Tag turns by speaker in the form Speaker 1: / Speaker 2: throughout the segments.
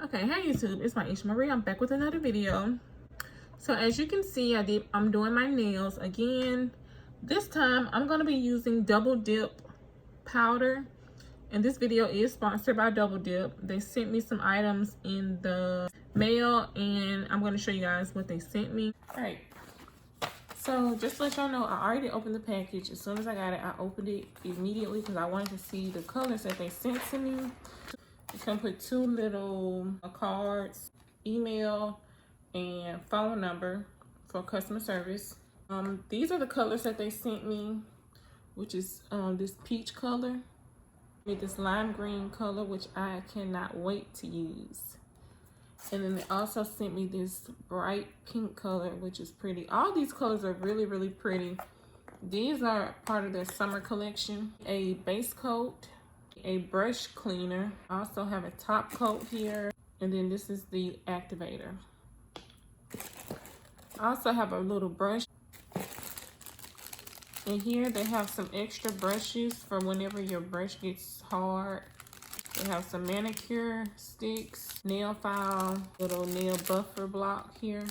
Speaker 1: Okay, hey YouTube, it's my Isha Marie. I'm back with another video. So as you can see, I'm doing my nails again. This time I'm gonna be using Double Dip powder, and this video is sponsored by Double Dip. They sent me some items in the mail, and I'm gonna show you guys what they sent me. All right. So just to let y'all know, I already opened the package. As soon as I got it, I opened it immediately because I wanted to see the colors that they sent to me. You can put two little cards, email, and phone number for customer service. These are the colors that they sent me, which is this peach color with this lime green color, which I cannot wait to use. And then they also sent me this bright pink color, which is pretty. All these colors are really, really pretty. These are part of their summer collection. A base coat, a brush cleaner. I also have a top coat here, and then this is the activator. I also have a little brush. And here they have some extra brushes for whenever your brush gets hard. They have some manicure sticks, nail file, little nail buffer block here.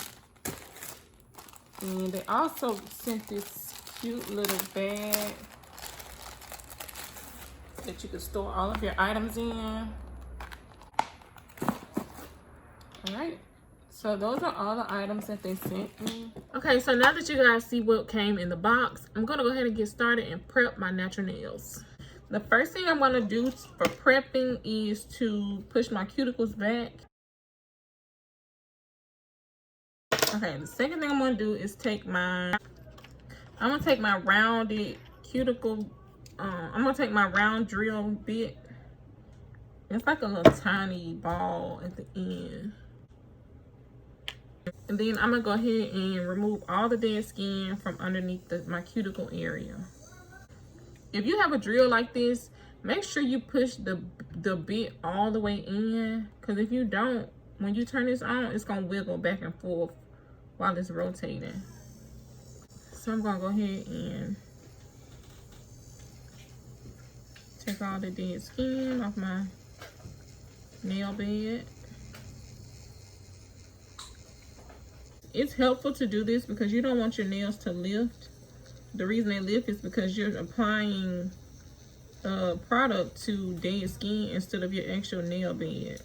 Speaker 1: And they also sent this cute little bag that you can store all of your items in. All right, so those are all the items that they sent me. Okay, so now that you guys see what came in the box, I'm gonna go ahead and get started and prep my natural nails. The first thing I'm gonna do for prepping is to push my cuticles back. Okay, the second thing I'm gonna do is take my rounded cuticle, I'm gonna take my round drill bit. It's like a little tiny ball at the end. And then I'm gonna go ahead and remove all the dead skin from underneath my cuticle area. If you have a drill like this, make sure you push the bit all the way in, because if you don't, when you turn this on, it's gonna wiggle back and forth while it's rotating. So I'm gonna go ahead and take all the dead skin off my nail bed. It's helpful to do this because you don't want your nails to lift. The reason they lift is because you're applying product to dead skin instead of your actual nail bed.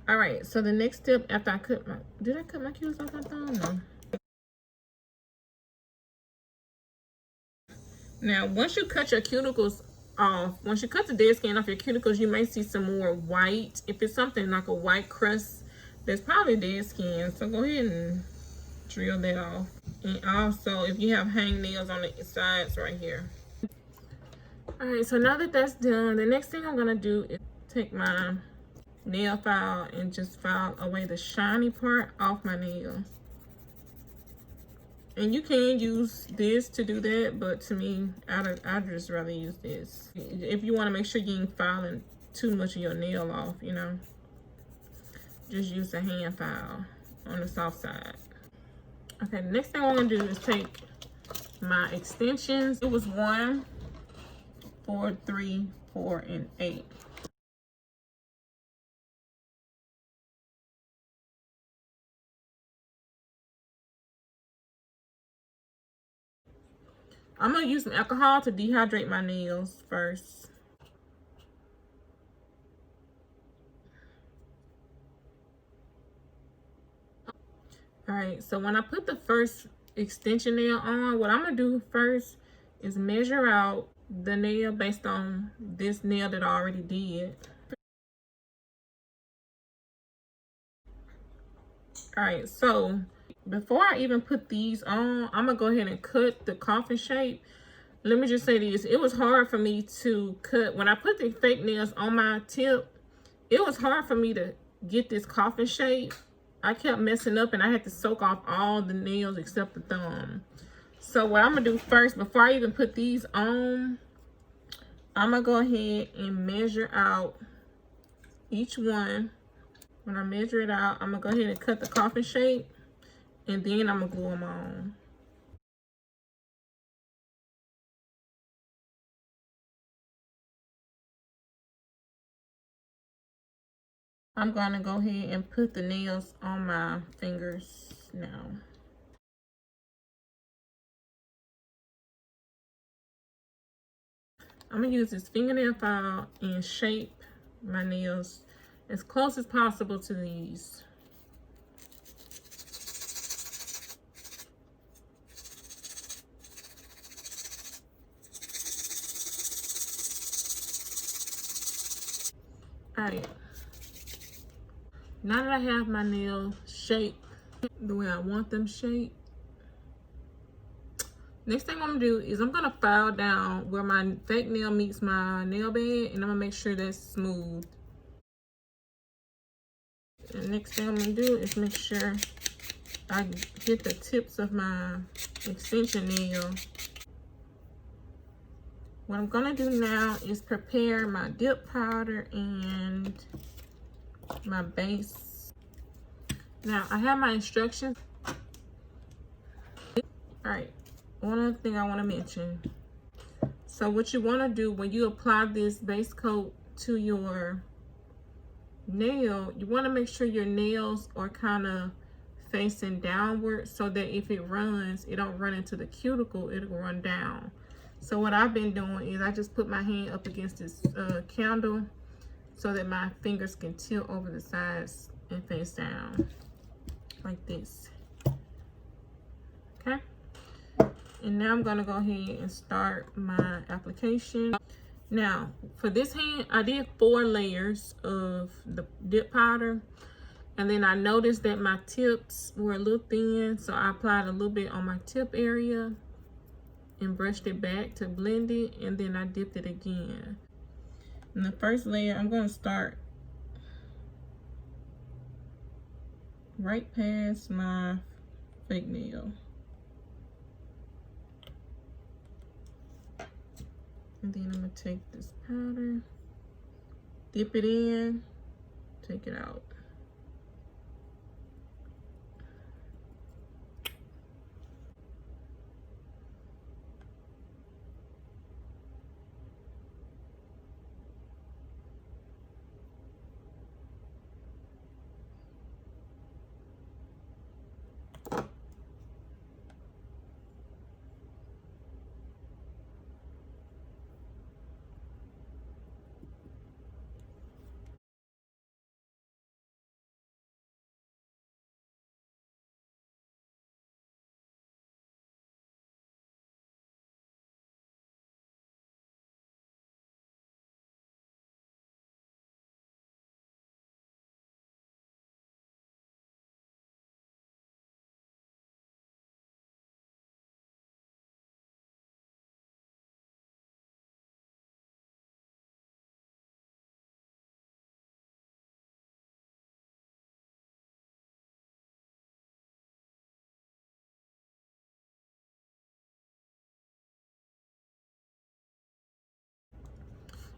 Speaker 1: All right, so the next step after I cut my, did I cut my cuticles off my thumb? No. Now, once you cut your cuticles off, once you cut the dead skin off your cuticles, you may see some more white. If it's something like a white crust, that's probably dead skin. So go ahead and drill that off. And also, if you have hang nails on the sides right here. All right, so now that that's done, the next thing I'm gonna do is take my nail file and just file away the shiny part off my nail. And you can use this to do that, but to me, I'd just rather use this. If you want to make sure you ain't filing too much of your nail off, you know, just use a hand file on the soft side. Okay, the next thing I'm gonna do is take my extensions. It was 1, 4, 3, 4, and 8. I'm gonna use some alcohol to dehydrate my nails first. All right, so when I put the first extension nail on, what I'm gonna do first is measure out the nail based on this nail that I already did. All right, so before I even put these on, I'm gonna go ahead and cut the coffin shape. Let me just say this, it was hard for me to cut. When I put the fake nails on my tip, it was hard for me to get this coffin shape. I kept messing up and I had to soak off all the nails except the thumb. So what I'm gonna do first, before I even put these on, I'm gonna go ahead and measure out each one. When I measure it out, I'm gonna go ahead and cut the coffin shape, and then I'm gonna glue them on. I'm gonna go ahead and put the nails on my fingers now. I'm gonna use this fingernail file and shape my nails as close as possible to these. Alright, now that I have my nails shaped the way I want them shaped, next thing I'm gonna do is I'm gonna file down where my fake nail meets my nail bed, and I'm gonna make sure that's smooth. And next thing I'm gonna do is make sure I hit the tips of my extension nail. What I'm gonna do now is prepare my dip powder and my base. Now I have my instructions. All right, one other thing I want to mention. So what you want to do when you apply this base coat to your nail, you want to make sure your nails are kind of facing downward so that if it runs, it don't run into the cuticle, it'll run down. So what I've been doing is I just put my hand up against this candle so that my fingers can tilt over the sides and face down like this. Okay, and now I'm gonna go ahead and start my application. Now for this hand, I did 4 layers of the dip powder, and then I noticed that my tips were a little thin, so I applied a little bit on my tip area and brushed it back to blend it, and then I dipped it again. In the first layer, I'm going to start right past my fake nail. And then I'm going to take this powder, dip it in, take it out.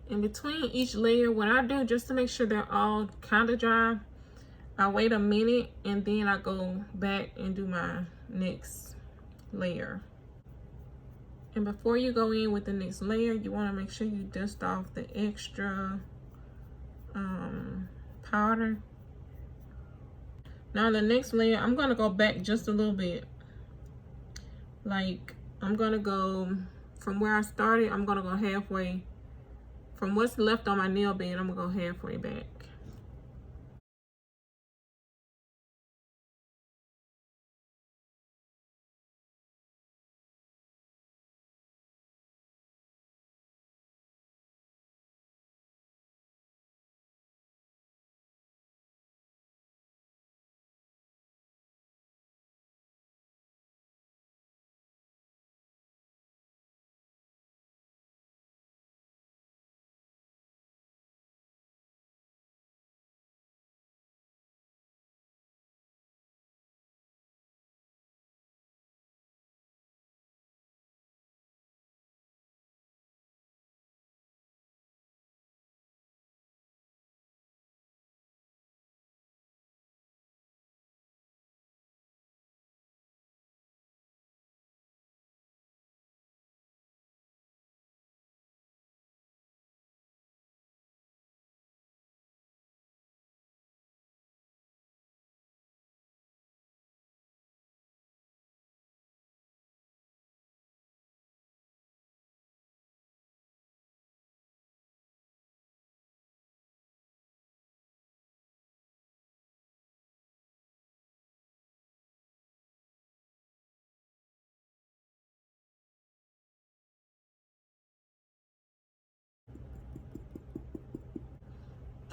Speaker 1: In between each layer, what I do just to make sure they're all kind of dry, I wait a minute and then I go back and do my next layer. And before you go in with the next layer, you want to make sure you dust off the extra powder. Now the next layer, I'm going to go back just a little bit. Like, I'm going to go from where I started, I'm going to go halfway. From what's left on my nail bed, I'm going to go halfway back.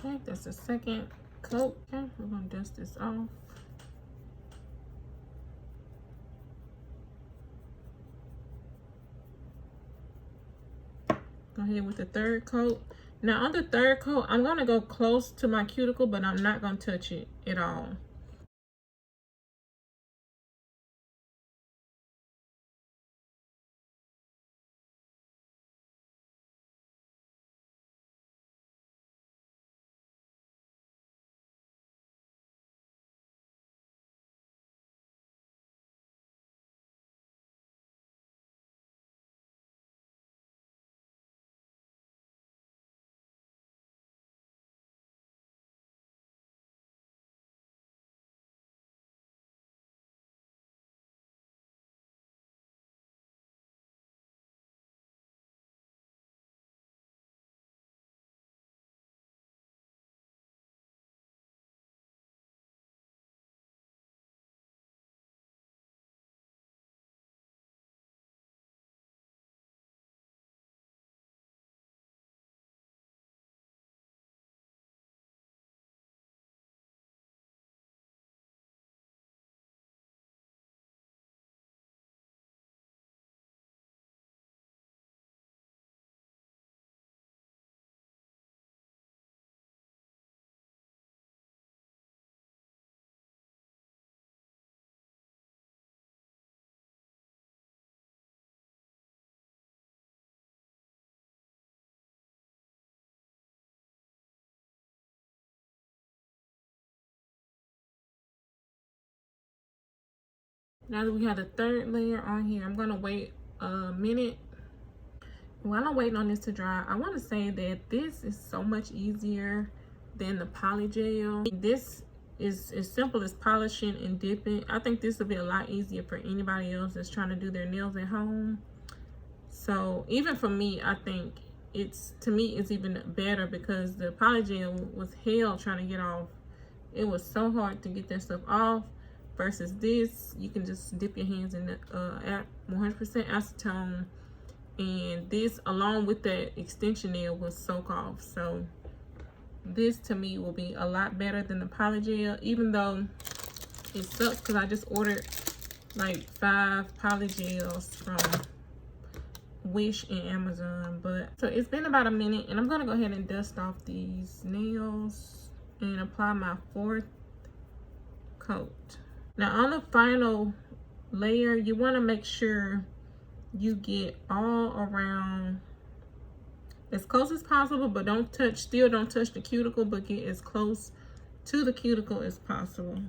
Speaker 1: Okay, that's the second coat. Okay, we're gonna dust this off. Go ahead with the third coat. Now on the third coat, I'm gonna go close to my cuticle, but I'm not gonna touch it at all. Now that we have the third layer on here, I'm gonna wait a minute. While I'm waiting on this to dry, I want to say that this is so much easier than the poly gel. This is as simple as polishing and dipping. I think this will be a lot easier for anybody else that's trying to do their nails at home. So even for me, I think to me it's even better because the poly gel was hell trying to get off. It was so hard to get that stuff off. Versus this, you can just dip your hands in the 100% acetone, and this along with that extension nail will soak off. So this to me will be a lot better than the poly gel, even though it sucks because I just ordered like 5 poly gels from Wish and Amazon. But so it's been about a minute, and I'm gonna go ahead and dust off these nails and apply my 4th coat. Now on the final layer, you want to make sure you get all around as close as possible, but still don't touch the cuticle, but get as close to the cuticle as possible.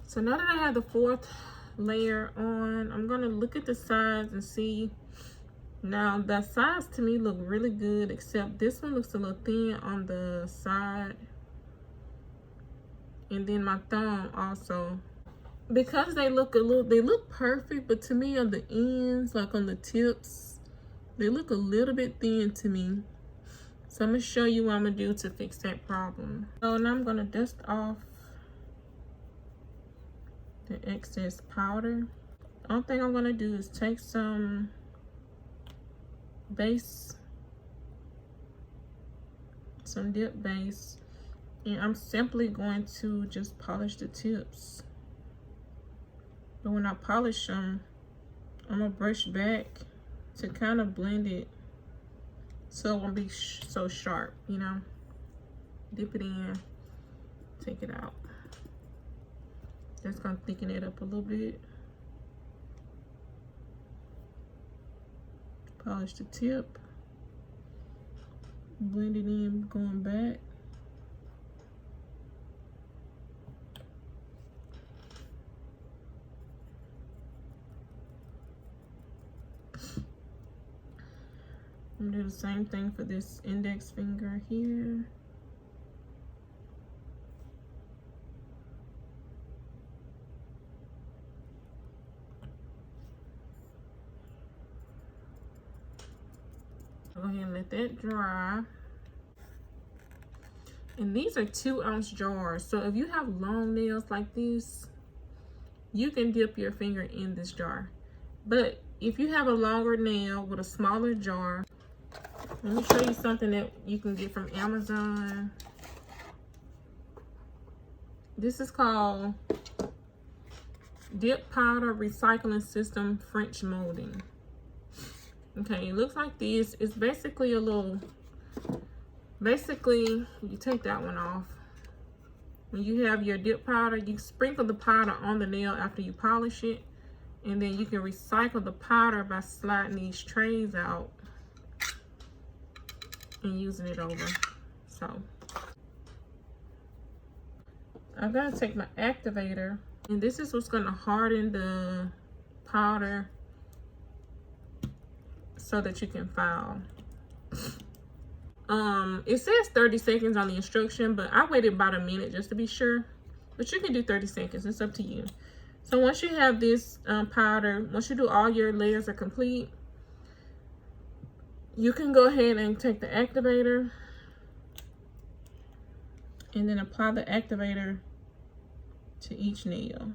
Speaker 1: So now that I have the 4th layer on, I'm gonna look at the sides and see. Now the sides to me look really good, except this one looks a little thin on the side, and then my thumb also, because they look perfect, but to me on the ends, like on the tips, They look a little bit thin to me. So I'm gonna show you what I'm gonna do to fix that problem. So now I'm gonna dust off the excess powder. The only thing I'm gonna do is take some base, some dip base, and I'm simply going to just polish the tips. But when I polish them, I'm gonna brush back to kind of blend it so it won't be so sharp, you know. Dip it in, take it out. That's gonna thicken it up a little bit. Polish the tip, blend it in, going back. I'm gonna do the same thing for this index finger here. Go ahead and let that dry. And these are 2-ounce jars. So if you have long nails like this, you can dip your finger in this jar. But if you have a longer nail with a smaller jar, let me show you something that you can get from Amazon. This is called Dip Powder Recycling System French Molding. Okay, it looks like this. It's basically a little, you take that one off. When you have your dip powder, you sprinkle the powder on the nail after you polish it. And then you can recycle the powder by sliding these trays out and using it over. So I'm gonna take my activator, and this is what's gonna harden the powder so that you can file. It says 30 seconds on the instruction, but I waited about a minute just to be sure. But you can do 30 seconds, it's up to you. So once you have this powder, once you do all your layers are complete, you can go ahead and take the activator and then apply the activator to each nail.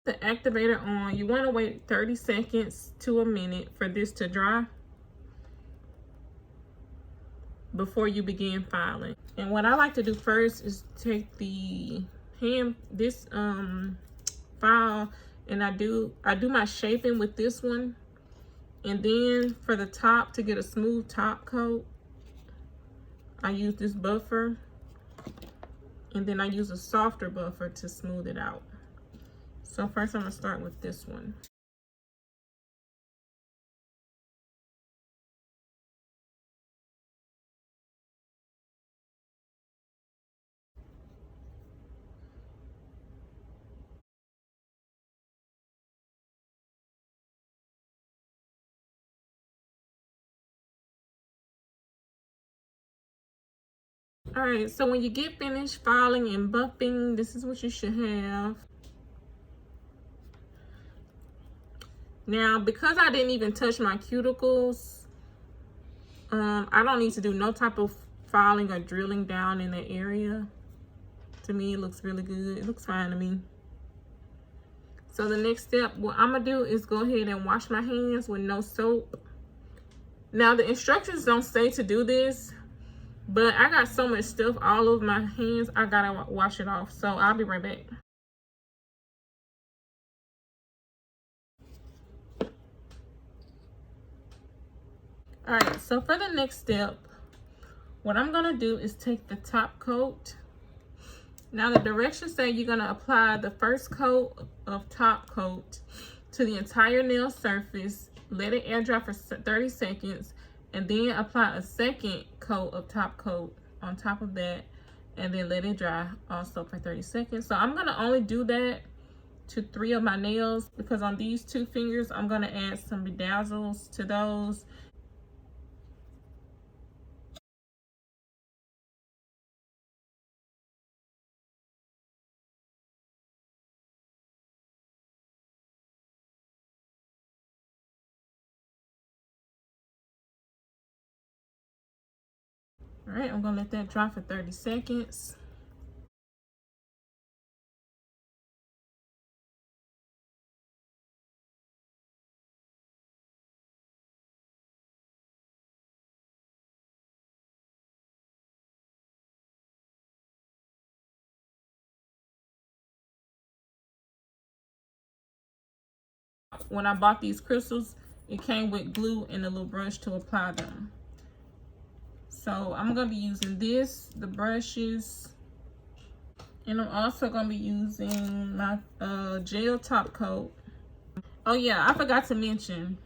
Speaker 1: The activator on, you want to wait 30 seconds to a minute for this to dry before you begin filing. And what I like to do first is take the file, and I do my shaping with this one, and then for the top, to get a smooth top coat, I use this buffer, and then I use a softer buffer to smooth it out. So first I'm gonna start with this one. All right, so when you get finished filing and buffing, this is what you should have. Now, because I didn't even touch my cuticles, I don't need to do no type of filing or drilling down in that area. To me, it looks really good. It looks fine to me. So the next step, what I'm gonna do is go ahead and wash my hands with no soap. Now, the instructions don't say to do this, but I got so much stuff all over my hands, I gotta wash it off. So I'll be right back. All right, so for the next step, what I'm gonna do is take the top coat. Now the directions say you're gonna apply the first coat of top coat to the entire nail surface, let it air dry for 30 seconds, and then apply a second coat of top coat on top of that, and then let it dry also for 30 seconds. So I'm gonna only do that to 3 of my nails, because on these 2 fingers, I'm gonna add some bedazzles to those. All right, I'm gonna let that dry for 30 seconds. When I bought these crystals, it came with glue and a little brush to apply them. So I'm gonna be using the brushes, and I'm also gonna be using my gel top coat. Oh yeah, I forgot to mention,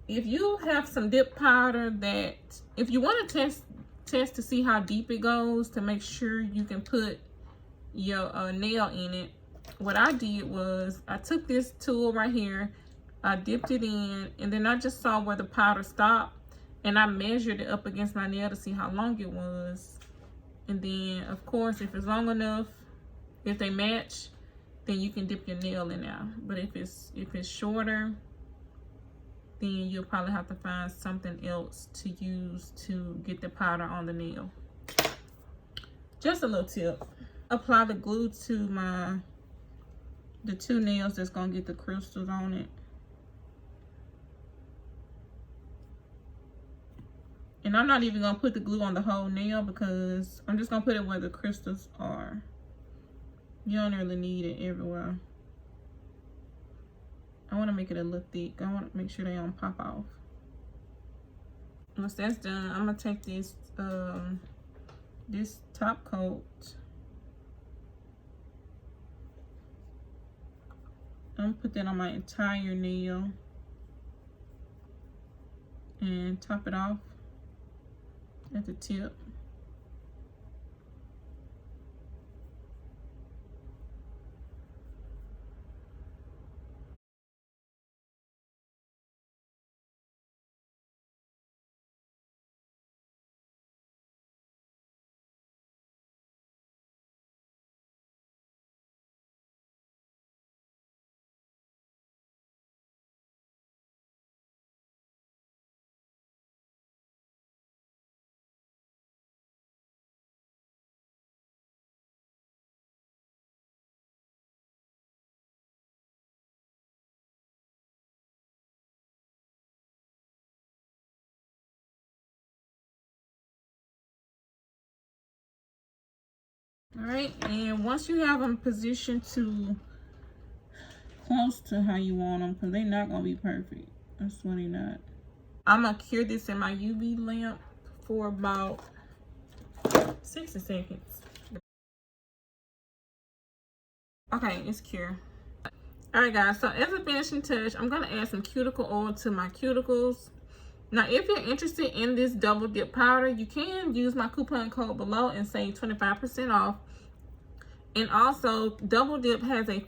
Speaker 1: if you have some dip powder that, if you want to test to see how deep it goes, to make sure you can put your nail in it, what I did was I took this tool right here, I dipped it in, and then I just saw where the powder stopped, and I measured it up against my nail to see how long it was. And then of course, if it's long enough, if they match, then you can dip your nail in there. But if it's shorter, then you'll probably have to find something else to use to get the powder on the nail. Just a little tip. Apply the glue to the two nails that's gonna get the crystals on it. And I'm not even gonna put the glue on the whole nail because I'm just gonna put it where the crystals are. You don't really need it everywhere. I wanna make it a little thick. I wanna make sure they don't pop off. Once that's done, I'm gonna take this this top coat. I'm gonna put that on my entire nail and top it off at the tip. All right, and once you have them positioned to close to how you want them, because they're not gonna be perfect. That's why they're not. I'm gonna cure this in my UV lamp for about 60 seconds. Okay, it's cured. All right, guys, so as a finishing touch, I'm gonna add some cuticle oil to my cuticles. Now, if you're interested in this double dip powder, you can use my coupon code below and save 25% off. And also, Double Dip has a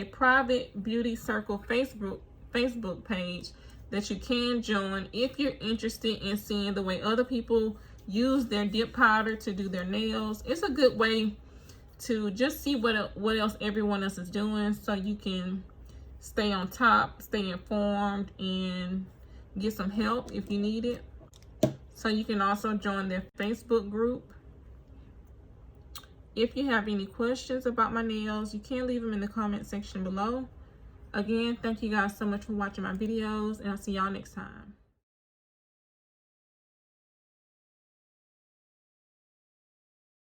Speaker 1: private beauty circle Facebook page that you can join if you're interested in seeing the way other people use their dip powder to do their nails. It's a good way to just see what else everyone else is doing, so you can stay on top, stay informed, and get some help if you need it. So you can also join their Facebook group. If you have any questions about my nails, you can leave them in the comment section below. Again, thank you guys so much for watching my videos, and I'll see y'all next time.